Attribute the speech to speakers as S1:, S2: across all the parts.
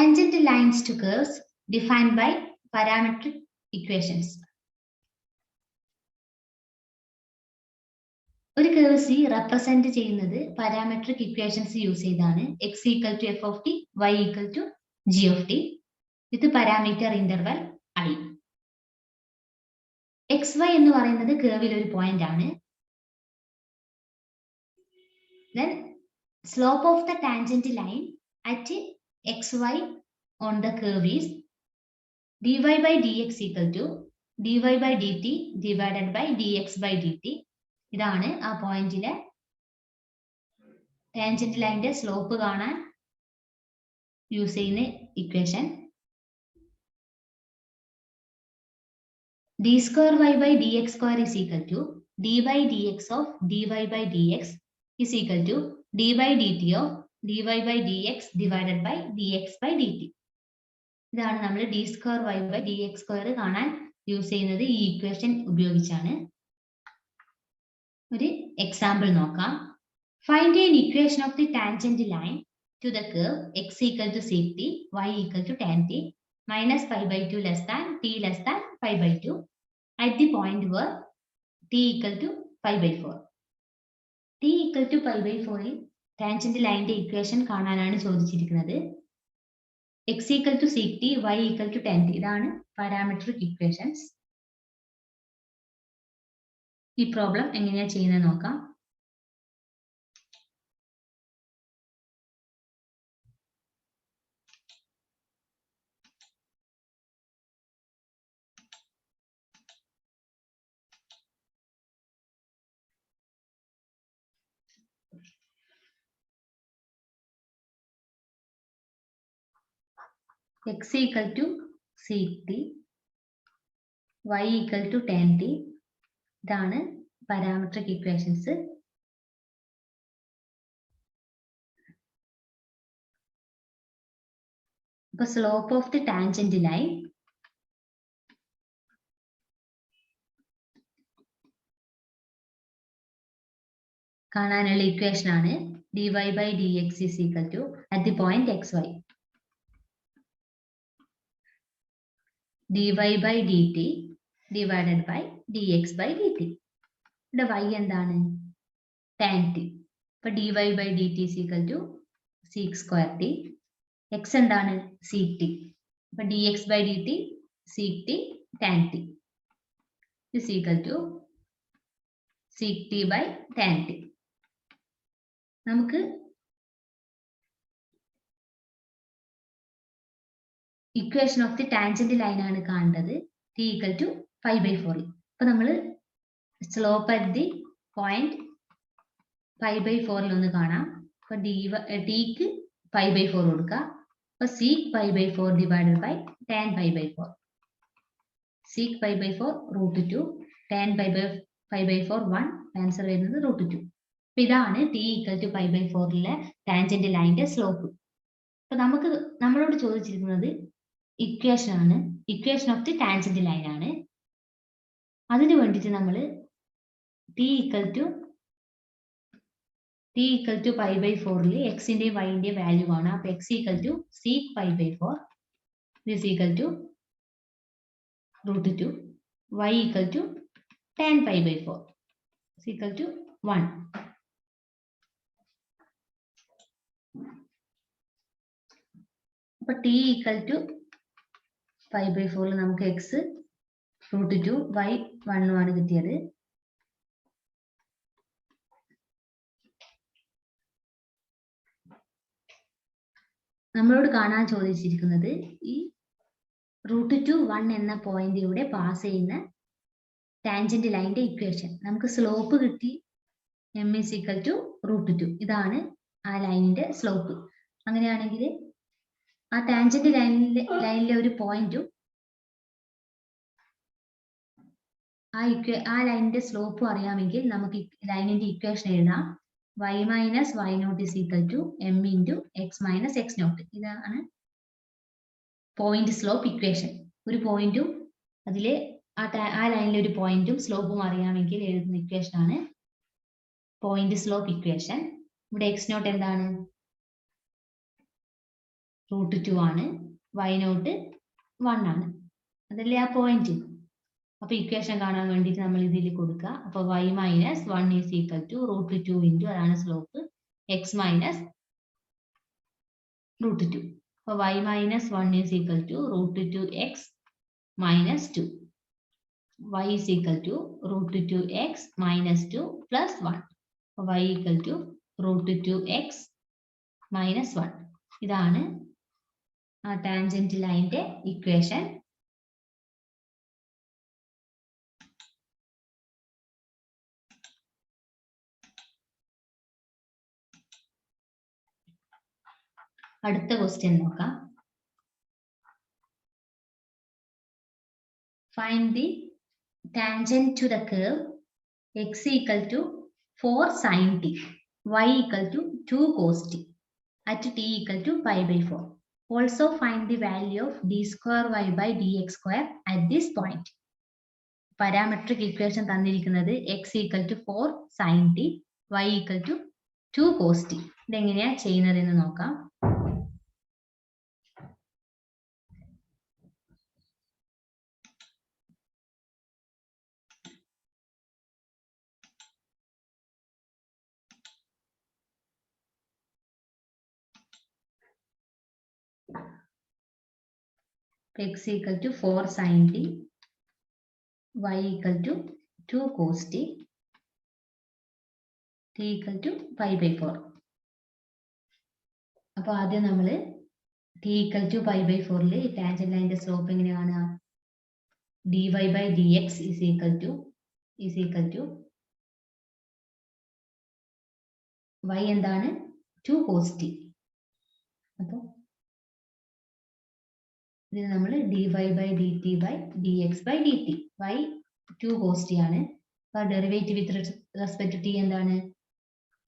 S1: Tangent lines to curves defined by parametric equations. ഒരു curve C represent ചെയ്യുന്നത് parametric equations use ചെയ്താണ് x equal to f of t, y equal to g of t with parameter interval I. xy എന്ന് പറയുന്നത് curveൽ ഒരു point ആണ്. Then slope of the tangent line at xy on the curve is dy by dx equal to dy by dt divided by dx by dt. ഇതാണ് ആ പോയിന്റിലെ tangent ലൈനിന്റെ slope കാണാൻ use ചെയ്യുന്ന equation. d square y by dx square is equal to d by dx of dy by dx is equal to d by dt of dy by dx divided by dx by dt. ഇതാണ് നമ്മൾ d square y by dx square കാണാൻ use ചെയ്യുന്നത്. ഈ equation ഉപയോഗിച്ചാണ്. ഒരു example നോക്കാം. Find an equation of the tangent line to the curve x equal to sec t, y equal to tan t, minus pi by 2 less than t less than pi by 2 at the point where t equal to pi by 4. t equal to pi by 4 ൽ tangent ലൈനിന്റെ equation കാണാനാണ് ചോദിച്ചിരിക്കുന്നത്. x equal to sec t, y equal to tan t. ഇതാണ് parametric equations. ഈ problem എങ്ങനെയാ ചെയ്യുന്നത് നോക്കാം. x equal to sec t, y equal to tan t. ഇതാണ് പാരാമെട്രിക് ഇക്വേഷൻസ്. അപ്പോൾ slope of the tangent line കാണാനുള്ള ഇക്വേഷൻ ആണ് dy by dx is equal to at the point xy dy by dt divided by dx by dt. ഇവിടെ y എന്താണ്? tan t. അപ്പോൾ dy by dt is equal to sec square t. x എന്താണ്? sec t. അപ്പോൾ dx by dt sec t tan t is equal to sec t by tan t. നമുക്ക് equation of the tangent line ആണ് കാണേണ്ടത്. t equal to pi by 4. അപ്പോൾ നമ്മൾ slope at the point pi by 4 ഒന്ന് കാണാം. അപ്പോൾ tക്ക് pi by 4 കൊടുക്കുക. അപ്പോൾ sec pi by 4 divided by tan pi by 4. sec pi by 4 √2, tan pi by 4 1, answer വരുന്നത് √2. അപ്പോൾ ഇതാണ് t equal to pi by 4ലെ ടാൻജന്റ് ലൈനിന്റെ സ്ലോപ്പ്. അപ്പോൾ നമ്മളോട് ചോദിച്ചിരിക്കുന്നത് ഇക്വേഷൻ ആണ്, equation of the tangent line ആണ്. അതിന് വേണ്ടിയിട്ട് നമ്മൾ t equal to pi by 4ൽ എക്സിന്റെ വൈന്റെ വാല്യൂ ആണ്. അപ്പോൾ x equal to sec pi by 4 is equal to √2, y equal to tan pi by 4 is equal to 1. അപ്പോൾ t equal to pi by 4ൽ നമുക്ക് x √2, y 1 ആണ് കിട്ടിയത്. നമ്മളോട് കാണാൻ ചോദിച്ചിരിക്കുന്നത് ഈ √2, 1 എന്ന പോയിന്റിലൂടെ പാസ് ചെയ്യുന്ന ടാൻജന്റ് ലൈനിന്റെ ഇക്വേഷൻ. നമുക്ക് സ്ലോപ്പ് കിട്ടി, m is equal to √2. ഇതാണ് ആ ലൈനിന്റെ സ്ലോപ്പ്. അങ്ങനെയാണെങ്കിൽ ആ ടാൻജന്റ് ലൈനിലെ ഒരു പോയിന്റും ആ ലൈനിന്റെ സ്ലോപ്പും അറിയാമെങ്കിൽ നമുക്ക് ലൈനിന്റെ ഇക്വേഷൻ എഴുതാം. y minus y naught is equal to m into x minus x naught. ഇതാണ് പോയിന്റ് സ്ലോപ്പ് ഇക്വേഷൻ. ഒരു പോയിന്റും അതിലെ ആ ലൈനിലെ ഒരു പോയിന്റും സ്ലോപ്പും അറിയാമെങ്കിൽ എഴുതുന്ന ഇക്വേഷൻ ആണ് പോയിന്റ് സ്ലോപ്പ് ഇക്വേഷൻ. ഇവിടെ x naught എന്താണ്? √2 ആണ്, y0 1 ആണ്. അതല്ലേ ആ പോയിന്റ്. അപ്പൊ ഇക്വേഷൻ കാണാൻ വേണ്ടിയിട്ട് നമ്മൾ ഇതിൽ കൊടുക്കുക. അപ്പൊ y - 1 is equal to √2 into അതാണ് സ്ലോപ്പ് x മൈനസ് √2. അപ്പൊ y - 1 is equal to √2x minus 2. y is equal to √2x minus 2 plus 1. അപ്പൊ y equal to √2x minus 1. ഇതാണ് ആ ടാൻജന്റ് ലൈനിന്റെ ഇക്വേഷൻ. അടുത്ത ക്വസ്റ്റ്യൻ നോക്കാം. Find the tangent to the curve x equal to 4 sin t, y equal to 2 cos t at t equal to π/4. Also find the value of d square y by dx square at this point. Parametric equation തന്നിരിക്കുന്നത് x equal to 4 sin t, y equal to 2 cos t. ഇതെങ്ങനെയാ ചെയ്യുന്നതെന്ന് നോക്കാം. x equal to 4 sin t, y equal to 2 cos t, t equal to π/4. അപ്പൊ ആദ്യം നമ്മൾ t equal to π/4 tangent ലൈനിന്റെ slope എങ്ങനെയാണ്? dy by dx is equal to y എന്താണ്? 2 cos t. അപ്പോൾ ഇത് നമ്മൾ dy by dt by dx by dt, y 2 cos t ആണ്. അപ്പോൾ derivative with respect to t എന്താണ്?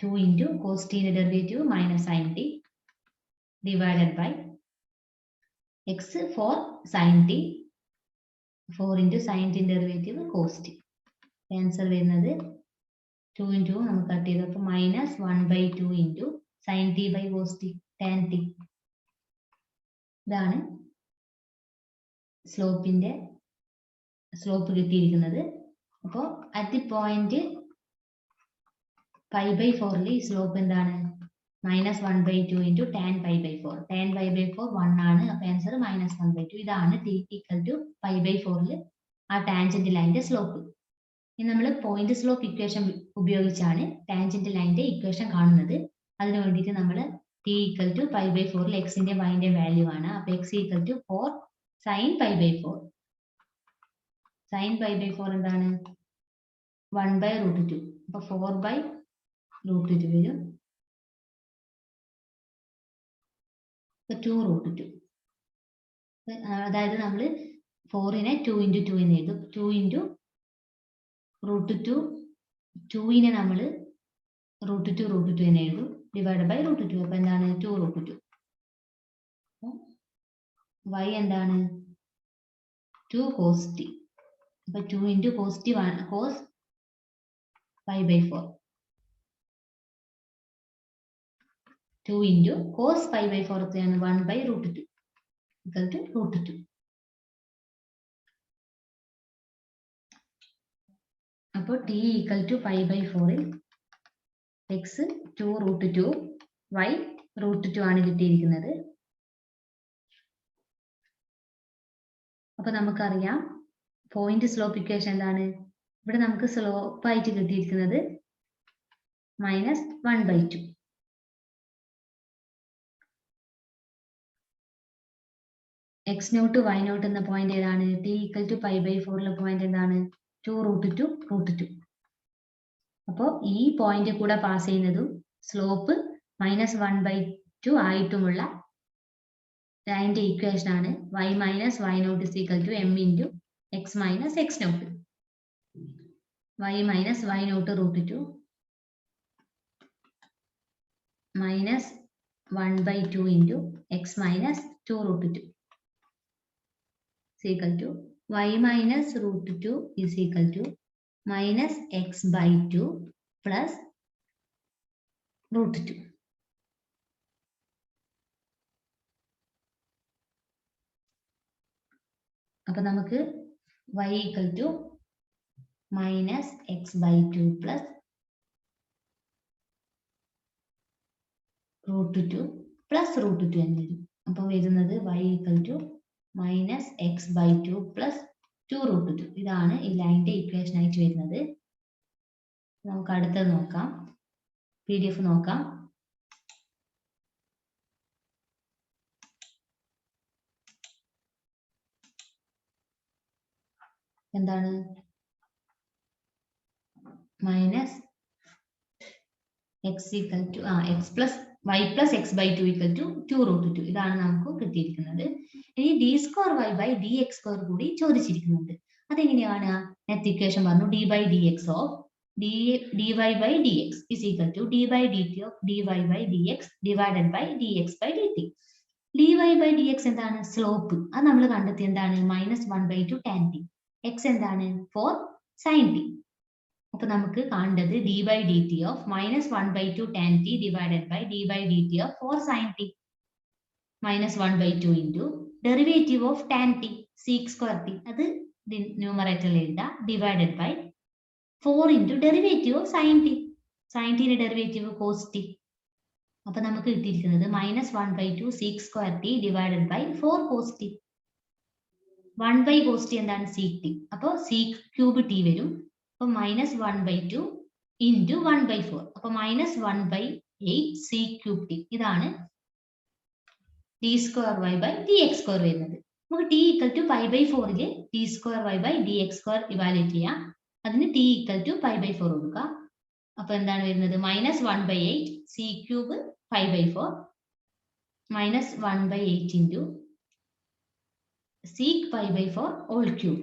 S1: 2 ഇൻറ്റു cos t ന്റെ derivative minus sin t divided by x 4 sin t, 4 into sin t derivative cos t. Answer വരുന്നത് 2 into നമുക്ക് cut ചെയ്തപ്പോൾ minus 1/2 into sin t by cos t tan t. ഇതാണ് slope കിട്ടിയിരിക്കുന്നത്. അപ്പോൾ at the point π/4 ഈ slope എന്താണ്? Minus 1/2 into tan π/4. tan π/4 1 ആണ്. അപ്പോൾ ആൻസർ മൈനസ് 1/2. ഇതാണ് t ഈക്വൽ ടു π/4 ആ ടാൻജന്റ് ലൈനിന്റെ സ്ലോപ്പ്. ഇനി നമ്മൾ പോയിന്റ് സ്ലോപ്പ് ഇക്വേഷൻ ഉപയോഗിച്ചാണ് ടാൻജന്റ് ലൈനിന്റെ ഇക്വേഷൻ കാണുന്നത്. അതിനു വേണ്ടിയിട്ട് നമ്മൾ t ഈക്വൽ ടു π/4 എക്സിന്റെ വൈന്റെ വാല്യൂ ആണ്. അപ്പോൾ x equal to 4 sin π/4. sin π/4 എന്താണ്? 1/√2. അപ്പോൾ 4/√2 വരും. 2√2. അതായത് നമ്മൾ 4നെ 2 ഇൻറ്റു 2 എന്ന് എഴുതും. 2 ഇൻറ്റു √2, 2നെ നമ്മൾ √2 എന്ന് എഴുതും ഡിവൈഡ് ബൈ √2. അപ്പോൾ എന്താണ്? 2√2. y എന്താണ്? 2 cos t. അപ്പോൾ 2 into cos t cos π/4. 2 into cos π/4 എത്രയാണ്? 1/√2 equal to √2. അപ്പോൾ t equal to π/4 x 2√2, y √2 ആണ് കിട്ടിയിരിക്കുന്നത്. അപ്പൊ നമുക്കറിയാം പോയിന്റ് സ്ലോപ്പ് ഇക്വേഷൻ എന്താണ്? ഇവിടെ നമുക്ക് സ്ലോപ്പ് ആയിട്ട് കിട്ടിയിരിക്കുന്നത് മൈനസ് 1/2. x0 y0 എന്ന പോയിന്റ് ഏതാണ്? t ഈക്വൽ ടു π/4 പോയിന്റ് എന്താണ്? 2√2. അപ്പോൾ ഈ പോയിന്റ് കൂടെ പാസ് ചെയ്യുന്നതും സ്ലോപ്പ് മൈനസ് 1/2 ആയിട്ടുമുള്ള ലൈനിന്റെ ഇക്വേഷൻ ആണ് y - y0 = m into x - x0. y - y0 √2 minus 1/2 into x - 2√2 = y - √2 = minus x/2 plus √2. അപ്പൊ നമുക്ക് y ഈക്വൽ ടു -x/2 പ്ലസ് √2 പ്ലസ് √2 എന്ന് വരും. അപ്പൊ വരുന്നത് y ഈക്വൽ ടു -x/2 പ്ലസ് 2√2. ഇതാണ് ഈ ലൈനിന്റെ ഇക്വേഷൻ ആയിട്ട് വരുന്നത്. നമുക്ക് അടുത്തത് നോക്കാം. PDF നോക്കാം. എന്താണ് x equal to x plus y plus x/2 equal to 2√2. ഇതാണ് നമുക്ക് കിട്ടിയിരിക്കുന്നത്. ഇനി d²y/dx² കൂടി ചോദിച്ചിരിക്കുന്നുണ്ട്. അതെങ്ങനെയാണ്? നെറ്റ് ഇക്വേഷൻ പറഞ്ഞു d/dx of dy/dx is equal to d/dt of dy/dx divided by dx/dt. dy/dx എന്താണ്? സ്ലോപ്പ്. അത് നമ്മൾ കണ്ടെത്തി. എന്താണ്? -1/2 tan t. x എന്താണ്? 4 sin t. അപ്പൊ നമുക്ക് കാണേണ്ടത് d/dt of -1/2 tan t divided by d/dt of 4 sin t. -1/2 into derivative of tan t sec² t. അത് ന്യൂമറേറ്ററിൽ എഴുതാം. divided by 4 into derivative of sin t. sin t ന്റെ derivative cos t. അപ്പൊ നമുക്ക് കിട്ടിയിരിക്കുന്നത് -1/2 sec² t divided by 4 cos t. 1 cos t എന്താണ്? sec t. അപ്പോൾ sec³ t വരും. അപ്പൊ -1/2 into 1/4. അപ്പൊ -1/8 sec³ t. ഇതാണ് d²y/dx² വരുന്നത്. നമുക്ക് t ഈക്വൽ ടു π/4 ല് d²y/dx² ഇവാലുവേറ്റ് ചെയ്യാം. അതിന് t ഈക്വൽ ടു π/4 കൊടുക്കുക. അപ്പൊ എന്താണ് വരുന്നത്? -1/8 sec³ π/4 -1/8 into sec π/4 whole cube.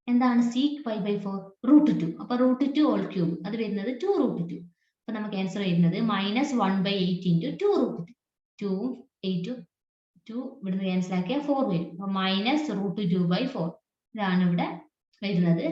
S1: എന്താണ് sec π/4? √2. അപ്പൊ √2 whole cube അത് വരുന്നത് 2√2. അപ്പൊ നമുക്ക് ആൻസർ വരുന്നത് -1/8 into 2√2. 2 8 2 ഇവിടുന്ന് ക്യാൻസൽ ആക്കിയാൽ 4 വരും. അപ്പൊ -√2/4 ഇതാണ് ഇവിടെ വരുന്നത്.